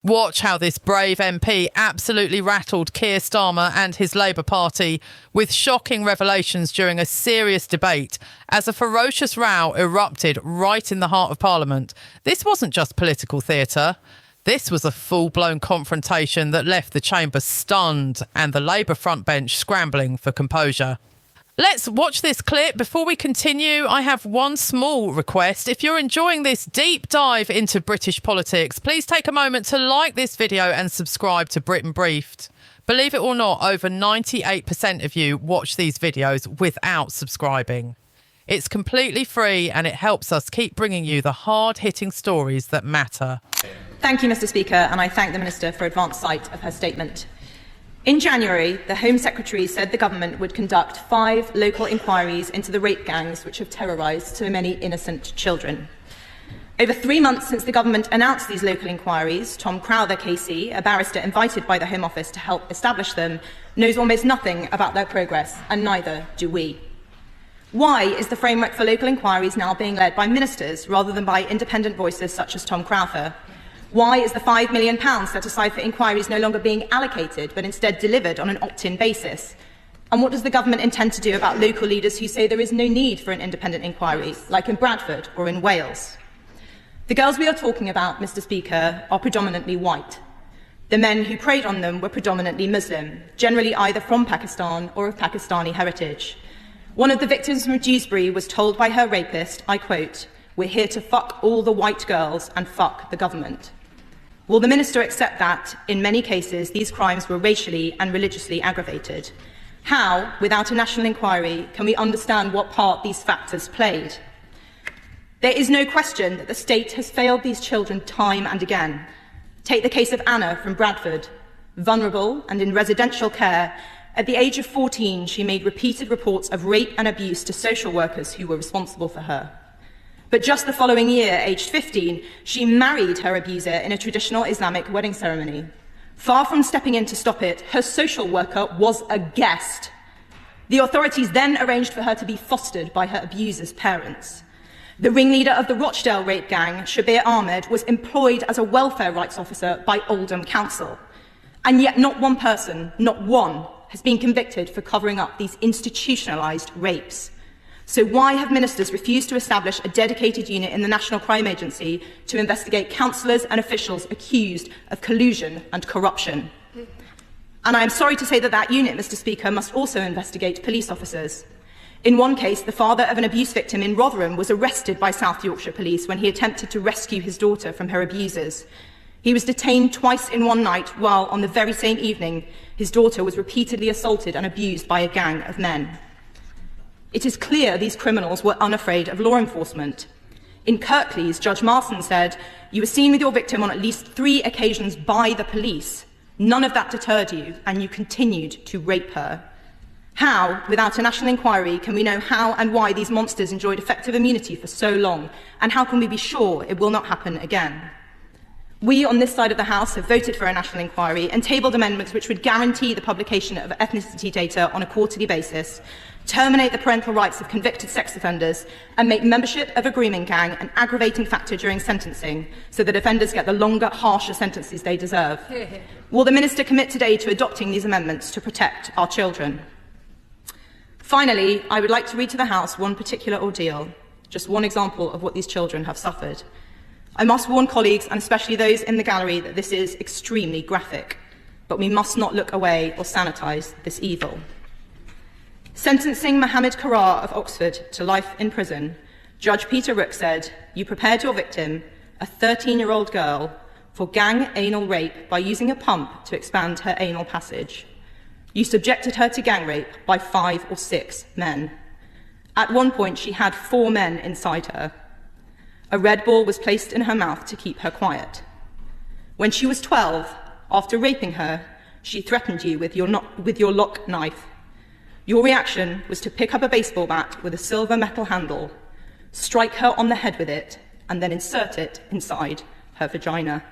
Watch how this brave MP absolutely rattled Keir Starmer and his Labour Party with shocking revelations during a serious debate as a ferocious row erupted right in the heart of Parliament. This wasn't just political theatre. This was a full-blown confrontation that left the chamber stunned and the Labour frontbench scrambling for composure. Let's watch this clip. Before we continue, I have one small request. If you're enjoying this deep dive into British politics, please take a moment to like this video and subscribe to Britain Briefed. Believe it or not, over 98% of you watch these videos without subscribing. It's completely free and it helps us keep bringing you the hard-hitting stories that matter. Thank you, Mr. Speaker, and I thank the Minister for advance sight of her statement. In January, the Home Secretary said the government would conduct 5 local inquiries into the rape gangs which have terrorised so many innocent children. Over 3 months since the government announced these local inquiries, Tom Crowther KC, a barrister invited by the Home Office to help establish them, knows almost nothing about their progress, and neither do we. Why is the framework for local inquiries now being led by ministers rather than by independent voices such as Tom Crowther? Why is the £5 million set aside for inquiries no longer being allocated, but instead delivered on an opt-in basis? And what does the government intend to do about local leaders who say there is no need for an independent inquiry, like in Bradford or in Wales? The girls we are talking about, Mr. Speaker, are predominantly white. The men who preyed on them were predominantly Muslim, generally either from Pakistan or of Pakistani heritage. One of the victims from Dewsbury was told by her rapist, I quote, "We're here to fuck all the white girls and fuck the government." Will the Minister accept that, in many cases, these crimes were racially and religiously aggravated? How, without a national inquiry, can we understand what part these factors played? There is no question that the state has failed these children time and again. Take the case of Anna from Bradford. Vulnerable and in residential care, at the age of 14, she made repeated reports of rape and abuse to social workers who were responsible for her. But just the following year, aged 15, she married her abuser in a traditional Islamic wedding ceremony. Far from stepping in to stop it, her social worker was a guest. The authorities then arranged for her to be fostered by her abuser's parents. The ringleader of the Rochdale rape gang, Shabir Ahmed, was employed as a welfare rights officer by Oldham Council. And yet not one person, not one, has been convicted for covering up these institutionalised rapes. So why have ministers refused to establish a dedicated unit in the National Crime Agency to investigate councillors and officials accused of collusion and corruption? And I am sorry to say that that unit, Mr. Speaker, must also investigate police officers. In one case, the father of an abuse victim in Rotherham was arrested by South Yorkshire Police when he attempted to rescue his daughter from her abusers. He was detained twice in one night while, on the very same evening, his daughter was repeatedly assaulted and abused by a gang of men. It is clear these criminals were unafraid of law enforcement. In Kirklees, Judge Marson said, "You were seen with your victim on at least 3 occasions by the police. None of that deterred you, and you continued to rape her." How, without a national inquiry, can we know how and why these monsters enjoyed effective immunity for so long, and how can we be sure it will not happen again? We on this side of the House have voted for a national inquiry and tabled amendments which would guarantee the publication of ethnicity data on a quarterly basis, terminate the parental rights of convicted sex offenders, and make membership of a grooming gang an aggravating factor during sentencing so that offenders get the longer, harsher sentences they deserve. Will the Minister commit today to adopting these amendments to protect our children? Finally, I would like to read to the House one particular ordeal, just one example of what these children have suffered. I must warn colleagues, and especially those in the gallery, that this is extremely graphic, but we must not look away or sanitise this evil. Sentencing Mohammed Karar of Oxford to life in prison, Judge Peter Rook said, "You prepared your victim, a 13-year-old girl, for gang anal rape by using a pump to expand her anal passage. You subjected her to gang rape by 5 or 6 men. At one point, she had 4 men inside her. A red ball was placed in her mouth to keep her quiet. When she was 12, after raping her, she threatened you with your lock knife. Your reaction was to pick up a baseball bat with a silver metal handle, strike her on the head with it, and then insert it inside her vagina."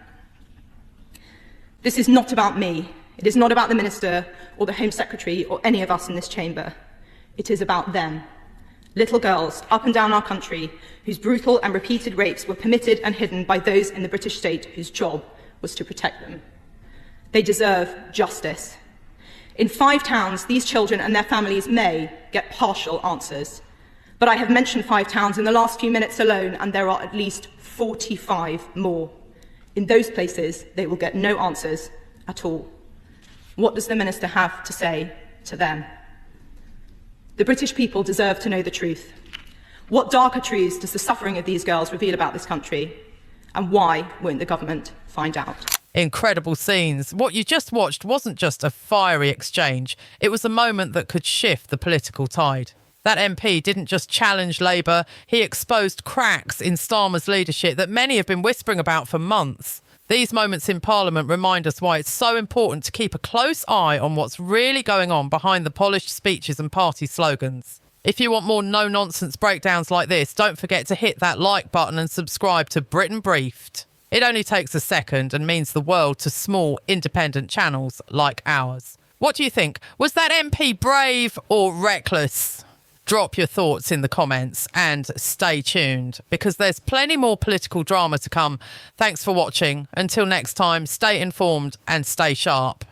This is not about me. It is not about the Minister or the Home Secretary or any of us in this chamber. It is about them. Little girls up and down our country whose brutal and repeated rapes were permitted and hidden by those in the British state whose job was to protect them. They deserve justice. In 5 towns, these children and their families may get partial answers. But I have mentioned 5 towns in the last few minutes alone, and there are at least 45 more. In those places, they will get no answers at all. What does the Minister have to say to them? The British people deserve to know the truth. What darker truths does the suffering of these girls reveal about this country? And why won't the government find out? Incredible scenes. What you just watched wasn't just a fiery exchange. It was a moment that could shift the political tide. That MP didn't just challenge Labour, he exposed cracks in Starmer's leadership that many have been whispering about for months. These moments in Parliament remind us why it's so important to keep a close eye on what's really going on behind the polished speeches and party slogans. If you want more no-nonsense breakdowns like this, don't forget to hit that like button and subscribe to Britain Briefed. It only takes a second and means the world to small, independent channels like ours. What do you think? Was that MP brave or reckless? Drop your thoughts in the comments and stay tuned because there's plenty more political drama to come. Thanks for watching. Until next time, stay informed and stay sharp.